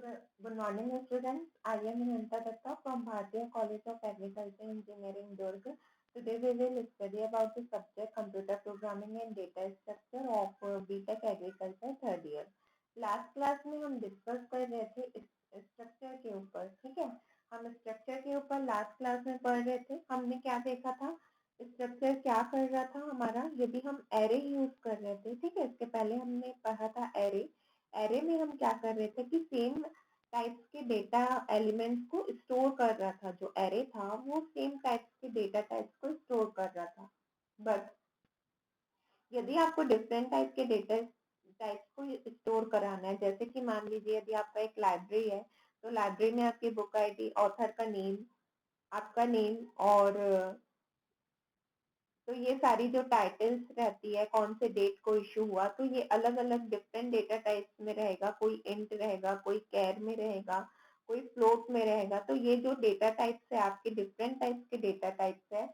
Good morning, students. I am Hinanta Datta from Bharatiya College of Agriculture Engineering, Durg. Today we will study about the subject Computer Programming and Data Structure of BTech Agriculture third year. Last class में हम discuss कर रहे थे structure के ऊपर, ठीक है। हम स्ट्रक्चर के ऊपर लास्ट क्लास में पढ़ रहे थे। हमने क्या देखा था, स्ट्रक्चर क्या कर रहा था हमारा, यदि हम एरे यूज कर रहे थे, ठीक है। इसके पहले हमने पढ़ा था एरे। एरे में हम क्या कर रहे थे कि सेम टाइप्स के डेटा एलिमेंट्स को स्टोर कर रहा था। जो एरे था वो सेम टाइप्स के डेटा टाइप्स को स्टोर कर रहा था। बट यदि आपको डिफरेंट टाइप के डेटा टाइप्स को स्टोर कराना है, जैसे कि मान लीजिए यदि आपका एक लाइब्रेरी है, तो लाइब्रेरी में आपकी बुक आईडी, ऑथर का नेम, आपका नेम, और तो ये सारी जो टाइटल्स रहती है, कौन से डेट को इशू हुआ, तो ये अलग अलग डिफरेंट डेटा टाइप्स में रहेगा। कोई इंट रहेगा, कोई कैर में रहेगा, कोई फ्लोट में रहेगा। तो ये जो डेटा टाइप्स है आपके, डिफरेंट टाइप्स के डेटा टाइप्स है,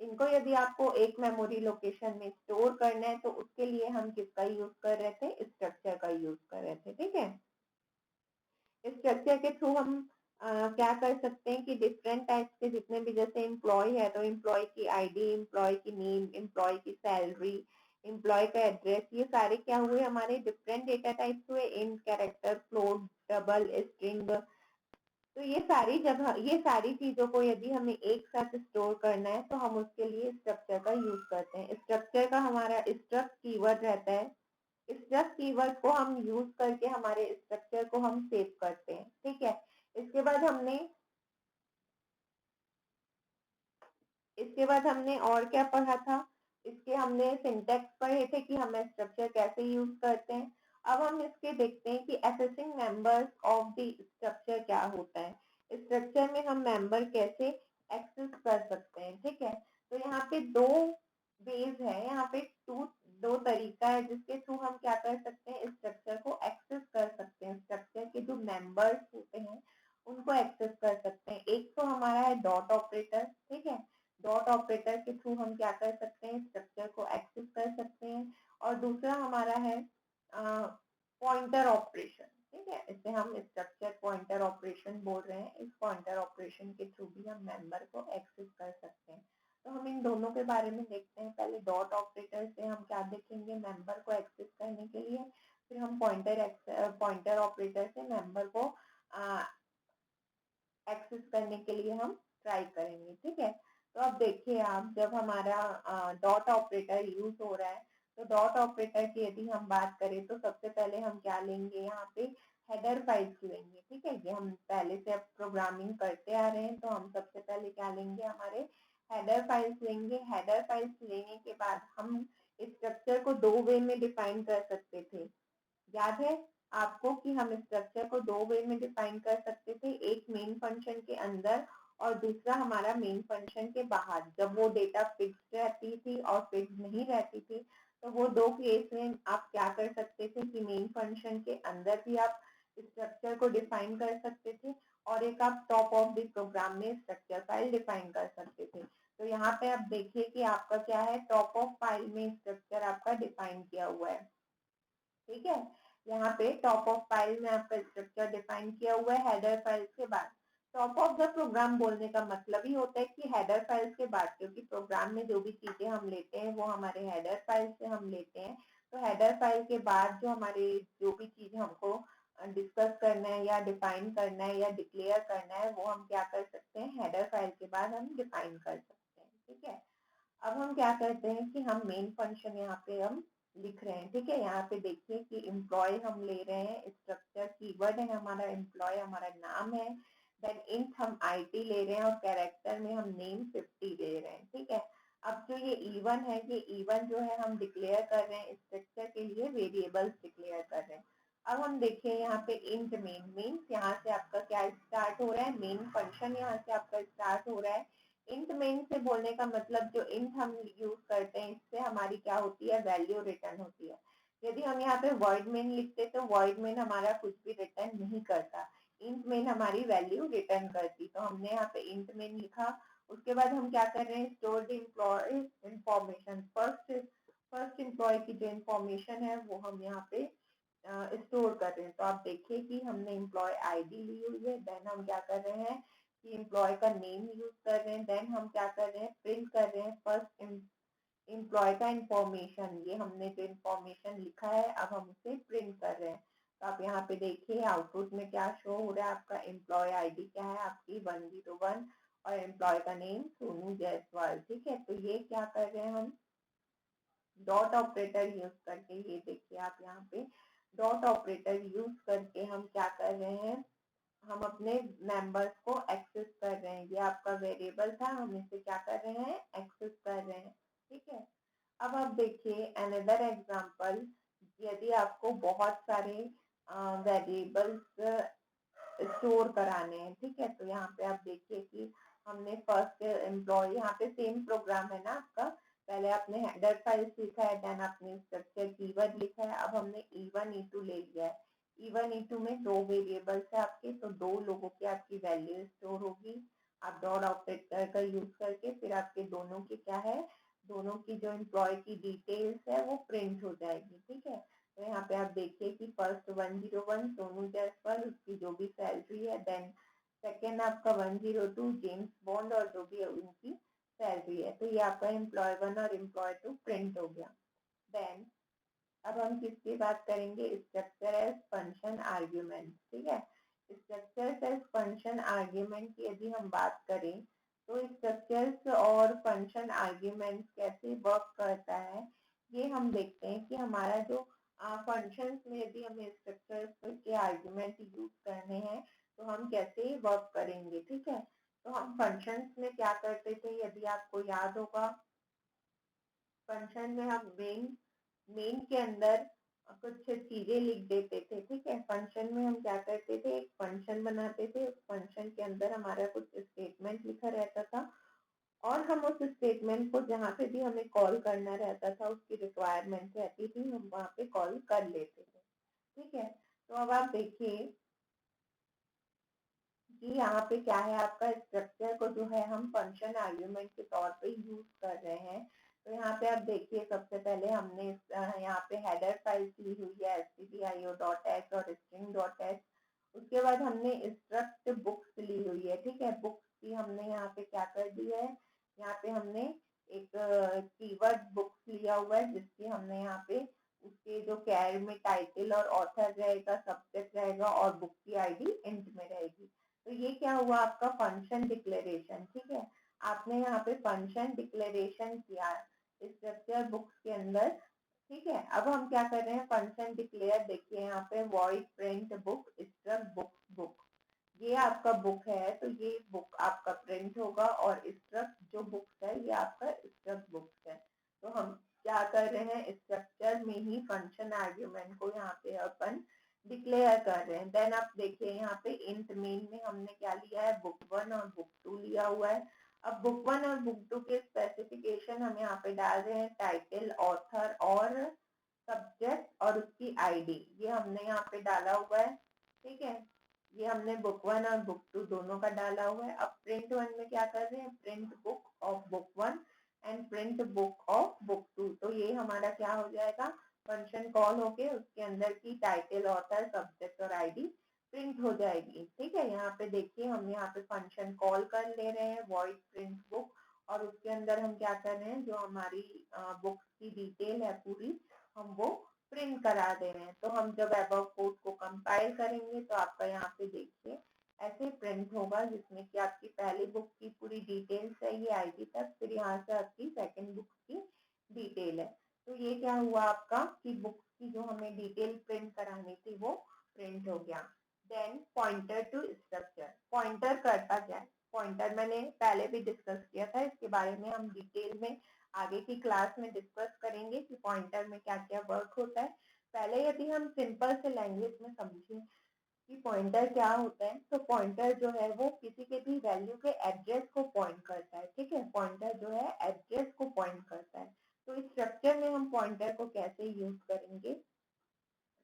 इनको यदि आपको एक मेमोरी लोकेशन में स्टोर करना है, तो उसके लिए हम किसका यूज कर रहे थे, स्ट्रक्चर का यूज कर रहे थे, ठीक है। स्ट्रक्चर के थ्रू हम क्या कर सकते हैं कि डिफरेंट टाइप्स के जितने भी, जैसे एम्प्लॉय है तो एम्प्लॉय की आईडी, एम्प्लॉय की नेम, एम्प्लॉय की सैलरी, एम्प्लॉय का एड्रेस, ये सारे क्या हुए हमारे डिफरेंट डेटा टाइप्स हुए। Int, character, float, double, string. तो ये सारी चीजों को यदि हमें एक साथ स्टोर करना है, तो हम उसके लिए स्ट्रक्चर का यूज करते हैं। स्ट्रक्चर का हमारा स्ट्रक्ट कीवर्ड रहता है। स्ट्रक्ट कीवर्ड को हम यूज करके हमारे स्ट्रक्चर को हम सेव करते हैं, ठीक है। इसके बाद हमने इसके बाद हमने और क्या पढ़ा था, इसके हमने सिंटैक्स पढ़े थे कि हम स्ट्रक्चर कैसे यूज करते हैं। अब हम इसके देखते हैं कि accessing members of the structure क्या होता है। स्ट्रक्चर में हम मेंबर कैसे एक्सेस कर सकते हैं, ठीक है। तो यहाँ पे दो वेज है, यहाँ पे दो तरीका है जिसके थ्रू हम क्या कर सकते हैं, स्ट्रक्चर को एक्सेस कर सकते हैं। स्ट्रक्चर के जो मेंबर्स होते हैं उनको एक्सेस कर सकते हैं। एक तो हमारा है डॉट ऑपरेटर, ठीक है। डॉट ऑपरेटर के थ्रू हम क्या कर सकते हैं, स्ट्रक्चर को एक्सेस कर सकते हैं। और दूसरा हमारा है पॉइंटर ऑपरेशन, ठीक है। इसे हम स्ट्रक्चर पॉइंटर ऑपरेशन बोल रहे हैं। इस पॉइंटर ऑपरेशन के थ्रू भी हम मेंबर को एक्सेस कर सकते हैं। तो हम इन दोनों के बारे में देखते हैं। पहले डॉट ऑपरेटर से हम क्या देखेंगे, मेंबर को एक्सेस करने के लिए। फिर हम पॉइंटर ऑपरेटर से मेंबर को एक्सेस करने के लिए हम ट्राई करेंगे, ठीक है। तो अब देखिए आप, जब हमारा डॉट ऑपरेटर यूज हो रहा है, तो डॉट ऑपरेटर की यदि हम बात करें, तो सबसे पहले हम क्या लेंगे, यहाँ पे हेडर फाइल्स लेंगे, ठीक है। ये हम पहले से अब प्रोग्रामिंग करते आ रहे हैं, तो हम सबसे पहले क्या लेंगे, हमारे हेडर फाइल्स लेंगे। हेडर फाइल्स लेने के बाद हम स्ट्रक्चर को दो वे में डिफाइन कर सकते थे। याद है आपको कि हम स्ट्रक्चर को दो वे में डिफाइन कर सकते थे, एक मेन फंक्शन के अंदर और दूसरा हमारा मेन फंक्शन के बाहर। जब वो डेटा फिक्स रहती थी और फिक्स नहीं रहती थी, तो वो दो केस में आप क्या कर सकते थे कि मेन फंक्शन के अंदर भी आप स्ट्रक्चर को डिफाइन कर सकते थे, और एक आप टॉप ऑफ द प्रोग्राम में स्ट्रक्चर फाइल डिफाइन कर सकते थे। तो यहाँ पे आप देखिए कि आपका क्या है, टॉप ऑफ फाइल में स्ट्रक्चर आपका डिफाइन किया हुआ है, ठीक है। यहाँ पे टॉप ऑफ फाइल में आपका स्ट्रक्चर डिफाइन किया हुआ है हेडर फाइल्स के बाद। टॉप ऑफ द प्रोग्राम बोलने का मतलब ही होता है कि हेडर फाइल्स के बाद, क्योंकि प्रोग्राम में जो भी चीजें हम लेते हैं वो हमारे हेडर फाइल से हम लेते हैं। तो हेडर फाइल के बाद जो हमारे जो भी चीज हमको डिस्कस करना है या डिफाइन करना है या डिक्लेयर करना है, वो हम क्या कर सकते हैं, हेडर फाइल के बाद हम डिफाइन कर सकते हैं, ठीक है। अब हम क्या करते हैं कि हम मेन फंक्शन यहाँ पे हम लिख रहे हैं, ठीक है। यहाँ पे देखिए कि एम्प्लॉय हम ले रहे हैं, स्ट्रक्चर कीवर्ड है हमारा एम्प्लॉय, हमारा नाम है। देन इंट हम आईटी ले रहे हैं और कैरेक्टर में हम नेम 50 ले रहे हैं, ठीक है। अब जो ये E1 है, ये E1 जो है हम डिक्लेयर कर रहे हैं, स्ट्रक्चर के लिए वेरिएबल्स डिक्लेयर कर रहे हैं। अब हम देखिए यहाँ पे इंट मेन मीन्स यहाँ से आपका क्या स्टार्ट हो रहा है, मेन फंक्शन यहाँ से आपका स्टार्ट हो रहा है। इंट मेन से बोलने का मतलब, जो इंट हम यूज करते हैं इससे हमारी क्या होती है, वैल्यू रिटर्न होती है। यदि हम यहाँ पे वर्ड मेन लिखते तो वर्ड मेन हमारा कुछ भी रिटर्न नहीं करता, इंट मेन हमारी वैल्यू रिटर्न करती। तो हमने यहाँ पे इंट मेन लिखा। उसके बाद हम क्या कर रहे हैं, store the employ information. First employ की जो इंफॉर्मेशन है वो हम यहाँ पे स्टोर कर रहे हैं। तो आप देखिए कि हमने एम्प्लॉय आईडी ली हुई है, देन हम क्या कर रहे हैं कि एम्प्लॉय का नेम यूज कर रहे हैं, देन हम क्या कर रहे हैं प्रिंट कर रहे हैं फर्स्ट एम्प्लॉय का इंफॉर्मेशन। ये हमने जो इंफॉर्मेशन लिखा है अब हम उसे प्रिंट कर रहे हैं। तो आप यहाँ पे देखिए आउटपुट में क्या शो हो रहा है, आपका एम्प्लॉय आईडी क्या है आपकी 101 और एम्प्लॉय का नेम सोनू जायसवाल। ठीक है, तो ये क्या कर रहे हैं हम डॉट ऑपरेटर यूज करके, ये देखिए आप यहाँ पे डॉट ऑपरेटर यूज करके हम क्या कर रहे हैं, हम अपने मेंबर्स को एक्सेस कर रहे हैं। ये आपका वेरिएबल था, हम इसे क्या कर रहे हैं एक्सेस कर रहे हैं। ठीक है, अब आप देखिए अनदर एग्जांपल, यदि आपको बहुत सारे वेरिएबल्स स्टोर कराने हैं। ठीक है, तो यहाँ पे आप देखिए कि हमने फर्स्ट एम्प्लॉय, यहाँ पे सेम प्रोग्राम है ना आपका, पहले आपने हेडर फाइल्स लिखा है, देन आपने स्ट्रक्चर कीवर्ड लिखा है, अब हमने E1 E2 ले लिया है। E1 E2 में दो वेरिएबल्स है आपके, तो दो लोगों की आपकी वैल्यू स्टोर होगी। आप डॉट ऑपरेटर का यूज करके फिर आपके दोनों की क्या है, दोनों की जो एम्प्लॉय की डिटेल्स है वो प्रिंट हो जाएगी। ठीक है, तो यहाँ पे आप देखिए कि फर्स्ट 101 सोनू जायसवाल, उसकी जो भी सैलरी है, देन सेकेंड आपका 102 जेम्स बॉन्ड और जो भी उनकी सैलरी है। तो ये आपका एम्प्लॉय 1 और एम्प्लॉय 2 प्रिंट हो गया। देन अब हम किसकी बात करेंगे, स्ट्रक्चर एज फंक्शन आर्ग्यूमेंट। ठीक है, स्ट्रक्चर एज फंक्शन आर्ग्यूमेंट की यदि हम बात करें तो स्ट्रक्चर्स और फंक्शन आर्ग्यूमेंट कैसे वर्क करता है, ये हम देखते हैं कि हमारा जो फंक्शंस में यदि हमें स्ट्रक्चर्स के आर्ग्यूमेंट यूज करने हैं तो हम कैसे वर्क करेंगे। ठीक है, तो हम फंक्शंस में क्या करते थे, यदि आपको याद होगा, फंक्शन में हम मेन के अंदर कुछ चीजें लिख देते थे। ठीक है, फंक्शन में हम क्या करते थे, एक फंक्शन बनाते थे, उस फंक्शन के अंदर हमारा कुछ स्टेटमेंट लिखा रहता था और हम उस स्टेटमेंट को जहाँ पे भी हमें कॉल करना रहता था, उसकी रिक्वायरमेंट रहती थी, हम वहाँ पे कॉल कर लेते थे। ठीक है, तो अब आप देखिए कि यहाँ पे क्या है, आपका स्ट्रक्चर को जो है हम फंक्शन आर्ग्यूमेंट के तौर पे यूज कर रहे हैं। तो यहाँ पे आप देखिए सबसे पहले हमने यहाँ पे हेडर फाइल ली हुई है stdio.h और string.h। उसके बाद हमने स्ट्रक्ट बुक्स ली हुई है। ठीक है, बुक्स की हमने यहाँ पे क्या कर दी है, यहाँ पे हमने एक कीवर्ड बुक्स लिया हुआ है, जिसकी हमने यहाँ पे उसके जो कैर में टाइटल और ऑथर रहेगा, सब्जेक्ट रहेगा और बुक की आईडी इंट में रहेगी। तो ये क्या हुआ आपका फंक्शन डिक्लेरेशन। ठीक है, आपने यहाँ पे फंक्शन डिक्लेरेशन किया स्ट्रक्चर बुक्स के अंदर। ठीक है, अब हम क्या कर रहे हैं फंक्शन डिक्लेयर, देखिए यहाँ पे void print book struct book book, ये आपका बुक है तो ये बुक आपका प्रिंट होगा और स्ट्रक्ट जो बुक्स है ये आपका स्ट्रक्ट बुक्स है। तो हम क्या कर रहे हैं, स्ट्रक्चर में ही फंक्शन आर्ग्यूमेंट को यहाँ पे अपन डिक्लेयर कर रहे हैं। देन आप देखिए यहाँ पे इंट मेन में हमने क्या लिया है, बुक 1 और बुक 2 लिया हुआ है। अब बुक 1 और बुक 2 के स्पेसिफिकेशन हम यहाँ पे डाल रहे हैं, टाइटल, ऑथर और सब्जेक्ट और उसकी आईडी, ये हमने यहाँ पे डाला हुआ है। ठीक है, ये हमने बुक 1 और बुक 2 दोनों का डाला हुआ है। अब प्रिंट 1 में क्या कर रहे हैं, print book of book 1 and print book of book 2। तो ये हमारा क्या हो जाएगा, फंक्शन कॉल होके उसके अंदर की टाइटल, ऑथर, सब्जेक्ट और आईडी प्रिंट हो जाएगी। ठीक है, यहाँ पे देखिए हम यहाँ पे फंक्शन कॉल कर ले रहे हैं वॉइड प्रिंट बुक, और उसके अंदर हम क्या कर रहे हैं, जो हमारी बुक्स की डिटेल है पूरी हम वो प्रिंट करा दे रहे हैं। तो हम जब अबव कोड को कंपाइल करेंगे तो आपका यहाँ पे देखिए ऐसे प्रिंट होगा, जिसमें कि आपकी पहली बुक की पूरी डिटेल्स है ये आईडी तक, फिर यहाँ से आपकी सेकंड बुक की डिटेल है। तो ये क्या हुआ आपका कि बुक्स की जो हमें डिटेल प्रिंट करानी थी वो प्रिंट हो गया। Then pointer to structure, pointer करता क्या है, पॉइंटर मैंने पहले भी डिस्कस किया था, इसके बारे में हम डिटेल में आगे की क्लास में डिस्कस करेंगे कि पॉइंटर में क्या क्या वर्क होता है। पहले यदि हम सिंपल से लैंग्वेज में समझें कि पॉइंटर क्या होता है, तो पॉइंटर जो है वो किसी के भी वैल्यू के एड्रेस को पॉइंट करता है। ठीक है, पॉइंटर जो है एड्रेस को पॉइंट करता है। तो इस स्ट्रक्चर में हम पॉइंटर को कैसे यूज करेंगे,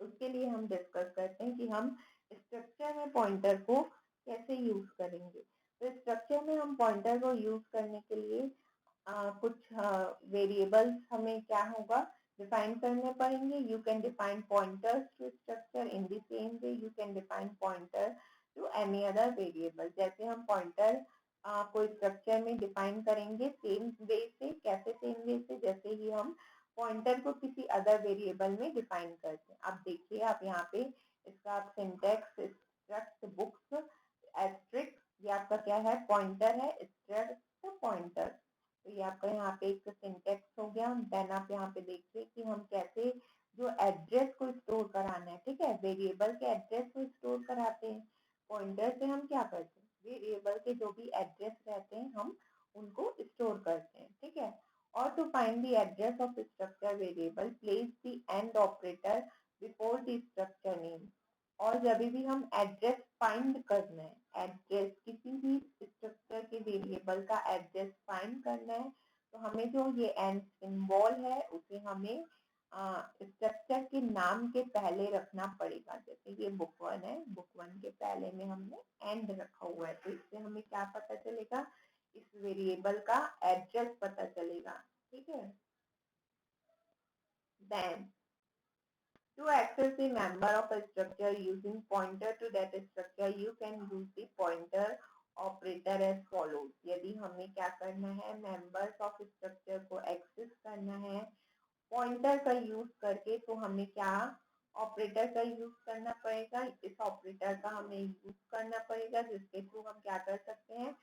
उसके लिए हम डिस्कस करते हैं कि हम स्ट्रक्चर में पॉइंटर को कैसे यूज करेंगे। तो स्ट्रक्चर में हम पॉइंटर को यूज करने के लिए कुछ वेरिएबल्स हमें क्या होगा, डिफाइन करने पड़ेंगे। You can define pointers to structure in the same way you can define pointer to any other variable. जैसे हम पॉइंटर कोई स्ट्रक्चर में डिफाइन करेंगे सेम वे से, कैसे सेम वे से, जैसे ही हम पॉइंटर को किसी अदर वेरिएबल में डिफाइन करते हैं। अब देखिए आप यहाँ पे इसका आप सिंटेक्स स्ट्रक्ट बुक्स एस्ट्रिक्स, ये आपका क्या है, पॉइंटर है, स्ट्रक्ट पॉइंटर। तो ये आपका यहाँ पे एक सिंटेक्स हो गया। देन आप यहाँ पे देखिए कि हम कैसे जो एड्रेस को स्टोर कराना है, ठीक है, वेरिएबल के एड्रेस को स्टोर कराते हैं। पॉइंटर से हम क्या करते हैं, वेरिएबल के जो भी एड्रेस रहते हैं हम उनको स्टोर करते हैं, ठीक है। और to find the address of structure variable place the and operator before the structure name. और जब भी हम एड्रेस फाइंड करना है, एड्रेस किसी भी स्ट्रक्चर के वेरिएबल का एड्रेस फाइंड करना है, तो हमें जो ये एंड सिंबल है उसे हमें स्ट्रक्चर के नाम के पहले रखना पड़ेगा। जैसे ये बुक 1 है, बुक 1 के पहले में हमने एंड रखा हुआ है, तो इससे हमें क्या पता चलेगा, इस वेरिएबल का एड्रेस पता चलेगा, ठीक है। Then to access the member of a structure using pointer to that structure, you can use the pointer operator as follows। यदि हमें क्या करना है, members of structure को access करना है पॉइंटर का यूज करके, तो हमें क्या ऑपरेटर का यूज करना पड़ेगा। इस ऑपरेटर का हमें यूज करना पड़ेगा जिसके थ्रू हम क्या कर सकते हैं,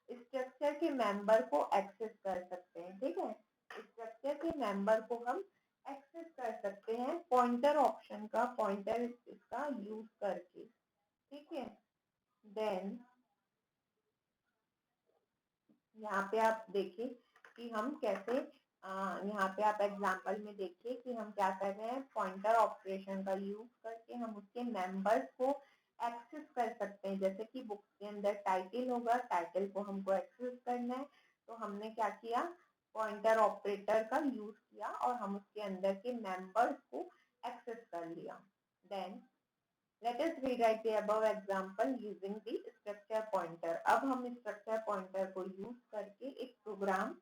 स्ट्रक्चर के मेंबर को एक्सेस कर सकते हैं, ठीक है। स्ट्रक्चर के मेंबर को हम एक्सेस कर सकते हैं पॉइंटर ऑप्शन का, पॉइंटर इसका यूज करके, ठीक है। देन यहाँ पे आप देखिए कि हम कैसे यहाँ पे आप एग्जांपल में देखिए कि हम क्या कर रहे हैं, पॉइंटर ऑपरेशन का यूज करके हम उसके मेंबर्स को एक्सेस कर सकते हैं। जैसे कि बुक के अंदर टाइटल होगा, टाइटल को हमको एक्सेस करना है, तो हमने क्या किया, पॉइंटर ऑपरेटर का यूज किया और हम उसके अंदर के मेंबर्स को एक्सेस कर लिया। Then let us rewrite the above example using the structure pointer। अब हम structure pointer को यूज करके एक प्रोग्राम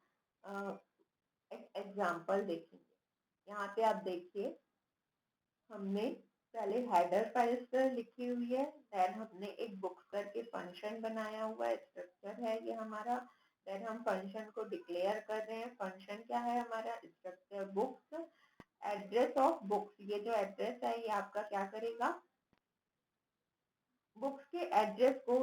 एक एग्जाम्पल देखेंगे। यहाँ पे आप देखिए हमने पहले हेडर फाइल्स लिखी हुई है, देन हमने एक बुक्स करके फंक्शन बनाया हुआ है, स्ट्रक्चर है ये हमारा। देन हम फंक्शन को डिक्लेयर कर रहे हैं, फंक्शन क्या है हमारा, structure books address of books. ये जो एड्रेस है ये आपका क्या करेगा, बुक्स के एड्रेस को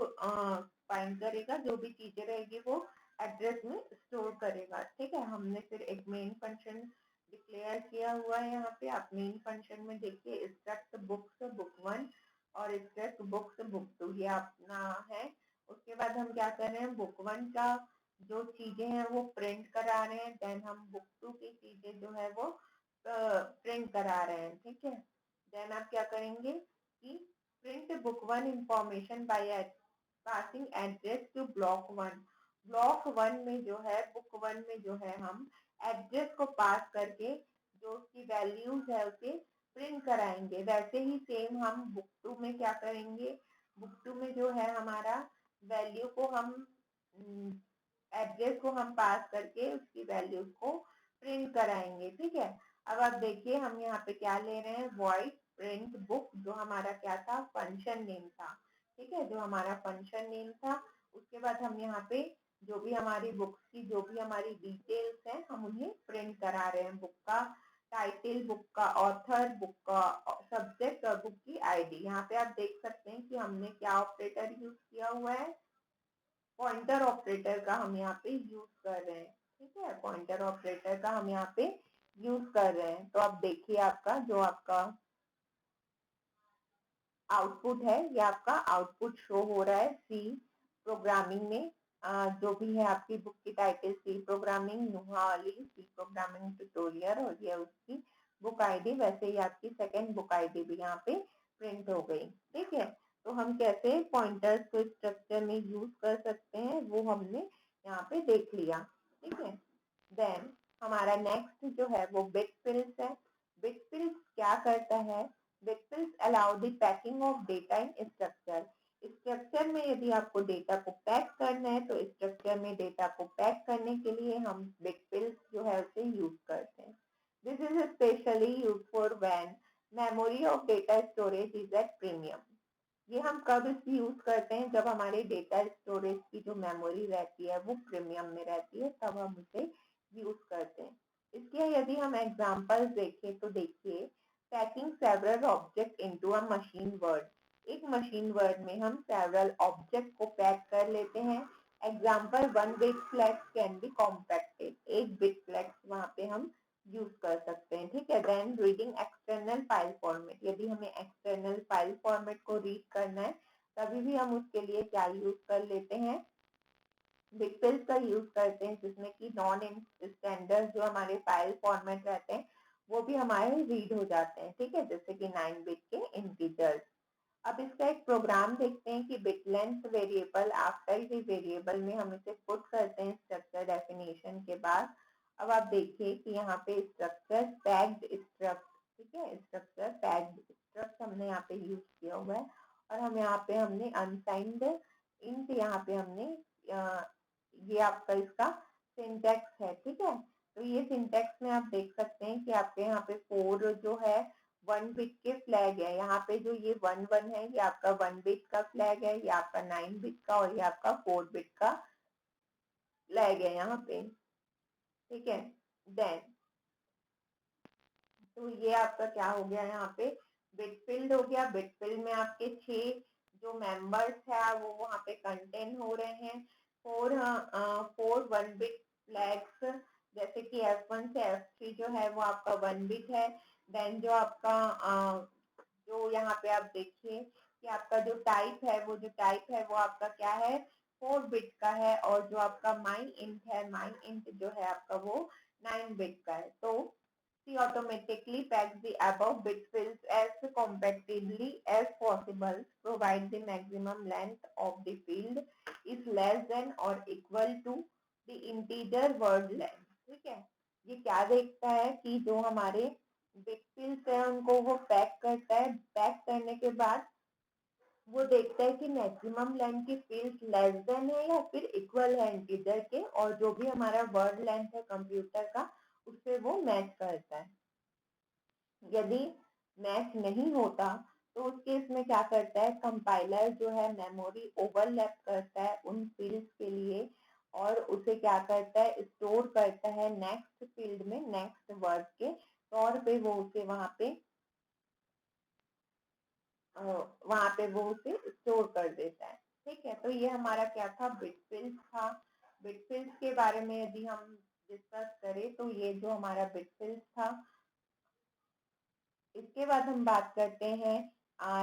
फाइंड करेगा, जो भी चीजें रहेगी वो एड्रेस में स्टोर करेगा, ठीक है। हमने फिर एक मेन फंक्शन डिक्लेयर किया हुआ है। यहाँ पे आप मेन फंक्शन में देखिए स्ट्रक्ट बुक्स बुक 1 और स्ट्रक्ट बुक्स बुक 2 ये अपना है। उसके बाद हम क्या कर रहे हैं, बुक 1 का जो चीजें हैं वो प्रिंट करा रहे हैं, देन हम बुक 2 की चीजें जो है वो प्रिंट करा रहे हैं, ठीक है। देन आप क्या करेंगे कि print book 1 information by passing address to block 1। Block 1 में जो है, बुक 1 में जो है हम एड्रेस को पास करके जो उसकी वैल्यूज है उसे प्रिंट कराएंगे। वैसे ही सेम हम बुक 2 में क्या करेंगे, बुक 2 में जो है हमारा वैल्यू को हम एड्रेस को हम पास करके उसकी वैल्यूज को प्रिंट कराएंगे, ठीक है। अब आप देखिए हम यहाँ पे क्या ले रहे हैं, वॉइड प्रिंट बुक, जो हमारा क्या था, फंक्शन नेम था, ठीक है, जो हमारा फंक्शन नेम था। उसके बाद हम यहाँ पे जो भी हमारी बुक्स की जो भी हमारी डिटेल्स हैं हम उन्हें प्रिंट करा रहे हैं, बुक का टाइटल, बुक का ऑथर, बुक का सब्जेक्ट और बुक की आईडी। यहाँ पे आप देख सकते हैं कि हमने क्या ऑपरेटर यूज किया हुआ है, पॉइंटर ऑपरेटर का हम यहाँ पे यूज कर रहे हैं, ठीक है, पॉइंटर ऑपरेटर का हम यहाँ पे यूज कर रहे हैं। तो आप देखिए आपका जो आपका आउटपुट है, ये आपका आउटपुट शो हो रहा है सी प्रोग्रामिंग में। जो भी है आपकी बुक की title C programming Nuha Ali C programming tutorial, और ये उसकी बुक आईडी, वैसे ही आपकी सेकंड बुक आईडी भी यहाँ पे प्रिंट हो गई, ठीक है। तो हम कैसे पॉइंटर्स को स्ट्रक्चर में यूज कर सकते हैं वो हमने यहाँ पे देख लिया, ठीक है। देन हमारा नेक्स्ट जो है वो बिट फिल्स है। बिट फिल्स क्या करता है, bit fields allow the packing of data in structure. Structure में यदि आपको डेटा को पैक करना है तो स्ट्रक्चर में डेटा को पैक करने के लिए हम बिट फिल्स जो है उसे यूज करते हैं। This is especially useful when memory of data storage is at premium. ये हम कब इसकी यूज करते हैं, जब हमारे डेटा स्टोरेज की जो मेमोरी रहती है वो प्रीमियम में रहती है, तब हम उसे यूज करते हैं। इसके यदि हम एग्जांपल्स देखें तो देखिए, packing several object into a machine word. एक मशीन वर्ड में हम सेवरल ऑब्जेक्ट को पैक कर लेते हैं। Example, 1 bit flags can be compacted. 1 bit flags वहाँ पे हम यूज कर सकते हैं, ठीक है। Then reading external file format, यदि हमें एक्सटर्नल फाइल फॉर्मेट को रीड करना है तभी भी हम उसके लिए क्या यूज कर लेते हैं, बिटफिल्स का यूज करते हैं, जिसमें कि नॉन स्टैंडर्ड जो हमारे फाइल फॉर्मेट रहते हैं वो भी हमारे रीड हो जाते हैं, ठीक है, जैसे कि 9 बिट के इंटीजर्स। अब इसका एक प्रोग्राम देखते हैं कि bit length variable after the variable में हम इसे पुट करते हैं स्ट्रक्चर डेफिनेशन के बाद। अब आप देखिए कि यहाँ पे स्ट्रक्चर पैक्ड स्ट्रक्ट, ठीक है, स्ट्रक्चर पैक्ड स्ट्रक्ट हमने यहाँ पे यूज किया हुआ है, और हम यहाँ पे हमने अनसाइंड इंट यहाँ पे हमने ये आपका इसका सिंटैक्स है, ठीक है। तो ये सिंटैक्स में आप देख सकते हैं कि आपके यहाँ पे 4 जो है 1 बिट के फ्लैग है। यहाँ पे जो ये 1 1 है ये आपका 1 बिट का फ्लैग है, ये आपका 9 बिट का, और ये आपका 4 बिट का फ्लैग है यहाँ पे, ठीक है। देन तो ये आपका क्या हो गया, यहाँ पे बिट फील्ड हो गया। बिट फील्ड में आपके 6 जो मेंबर्स है वो वहाँ पे कंटेन हो रहे हैं। 4 1 बिट फ्लैग्स, जैसे कि F1 से F3 जो है वो आपका 1 बिट है। देन जो आपका जो यहाँ पे आप देखिए कि आपका जो टाइप है वो आपका क्या है, 4 बिट का है, और जो आपका माई इंट जो है आपका वो 9 बिट का है। तो she automatically packs the above bit fields as compactly as possible, provide the maximum length of the field is less than or equal to the integer word length, ठीक है। ये क्या देखता है कि जो हमारे बिट फील्ड्स है उनको वो पैक करता है। पैक करने के बाद वो देखता है कि मैक्सिमम लेंथ की फील्ड लेस देन है या फिर इक्वल है इंटीजर के, और जो भी हमारा वर्ड लेंथ है कंप्यूटर का उससे वो मैच करता है। यदि मैच नहीं होता तो उस केस में क्या करता है, कंपाइलर जो है मेमोरी ओवरलैप करता है उन फील्ड्स के लिए, और उसे क्या करता है, स्टोर करता है नेक्स्ट फील्ड में, नेक्स्ट वर्ड के तौर पे वो उसे वहां पे वो उसे स्टोर कर देता है, ठीक है। तो ये हमारा क्या था, बिटफिल्स था। बिटफिल्स के बारे में यदि हम डिस्कस करें तो ये जो हमारा बिटफिल्स था। इसके बाद हम बात करते हैं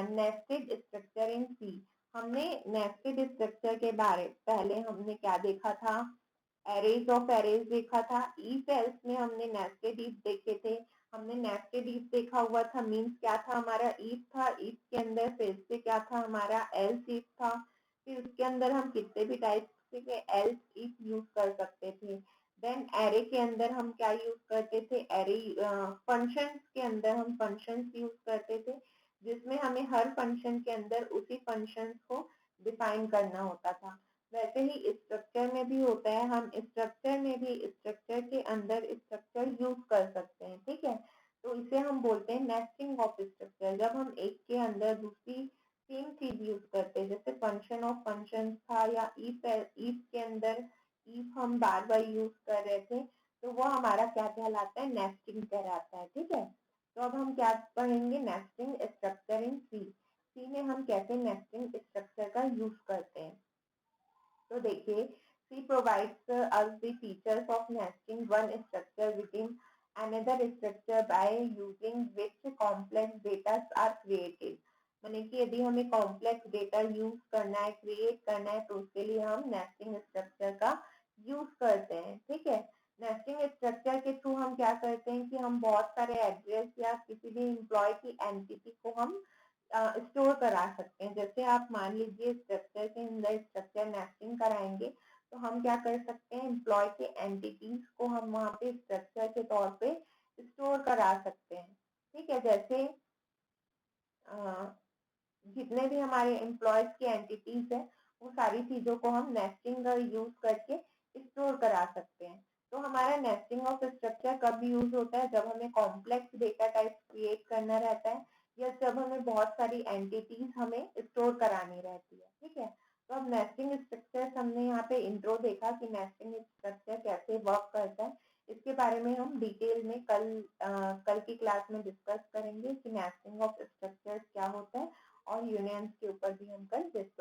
नेस्टेड स्ट्रक्चर इन सी। हमने नेस्टेड स्ट्रक्चर के बारे पहले हमने क्या देखा था, एरेज ऑफ एरेज देखा था। इफ एल्स में हमने नेस्टेड इफ देखे थे। हमने नेस्टेड इफ देखा हुआ था, मीन्स क्या था हमारा, इफ था, इफ के अंदर फिर से क्या था हमारा, एल्स इफ था। फिर उसके अंदर हम कितने भी टाइप के एल्स इफ यूज कर सकते थे। देन एरे के अंदर हम क्या यूज करते थे, एरे फंक्शंस के अंदर हम फंक्शंस यूज करते थे, जिसमें हमें हर फंक्शन के अंदर उसी फंक्शंस को डिफाइन करना होता था। वैसे ही स्ट्रक्चर में भी होता है, हम स्ट्रक्चर में भी स्ट्रक्चर के अंदर स्ट्रक्चर यूज कर सकते हैं, ठीक है। तो इसे हम बोलते हैं नेस्टिंग ऑफ स्ट्रक्चर, जब हम एक के अंदर दूसरी सेम चीज यूज करते हैं, जैसे फंक्शन ऑफ फंक्शन था, या इफ के अंदर इफ हम बार बार यूज कर रहे थे, तो वो हमारा क्या कहलाता है, नेस्टिंग कहलाता है, ठीक है। तो अब हम क्या पढ़ेंगे, नेस्टिंग स्ट्रक्चर इन सी। सी में हम कैसे नेस्टिंग स्ट्रक्चर का यूज करते हैं। तो देखिए, C provides us the features of nesting one structure within another structure by using which complex data are created। माने कि यदि हमें कॉम्प्लेक्स डेटा यूज करना है, क्रिएट करना है, तो उसके लिए हम नेस्टिंग स्ट्रक्चर का यूज करते हैं, ठीक है। नेस्टिंग स्ट्रक्चर के थ्रू हम क्या करते हैं कि हम बहुत सारे एड्रेस या किसी भी एम्प्लॉय की एंटिटी को हम स्टोर करा सकते हैं। जैसे आप मान लीजिए स्ट्रक्चर के अंदर स्ट्रक्चर नेस्टिंग कराएंगे, तो हम क्या कर सकते हैं, एम्प्लॉय के एंटिटीज को हम वहाँ पे स्ट्रक्चर के तौर पे स्टोर करा सकते हैं, ठीक है। जैसे जितने भी हमारे एम्प्लॉयज की एंटिटीज है वो सारी चीजों को हम नेस्टिंग का यूज करके स्टोर करा सकते हैं। तो हमारा नेस्टिंग ऑफ स्ट्रक्चर कब यूज होता है? जब हमें कॉम्प्लेक्स डेटा टाइप क्रिएट करना रहता है या जब हमें बहुत सारी एंटिटीज हमें स्टोर करानी रहती है, ठीक है। तो अब नेस्टिंग स्ट्रक्चर हमने यहाँ पे इंट्रो देखा कि नेस्टिंग स्ट्रक्चर कैसे वर्क करता है। इसके बारे में हम डिटेल में कल की क्लास में डिस्कस करेंगे कि नेस्टिंग ऑफ स्ट्रक्चर क्या होता है और यूनियंस के ऊपर भी हम कल डिस्कस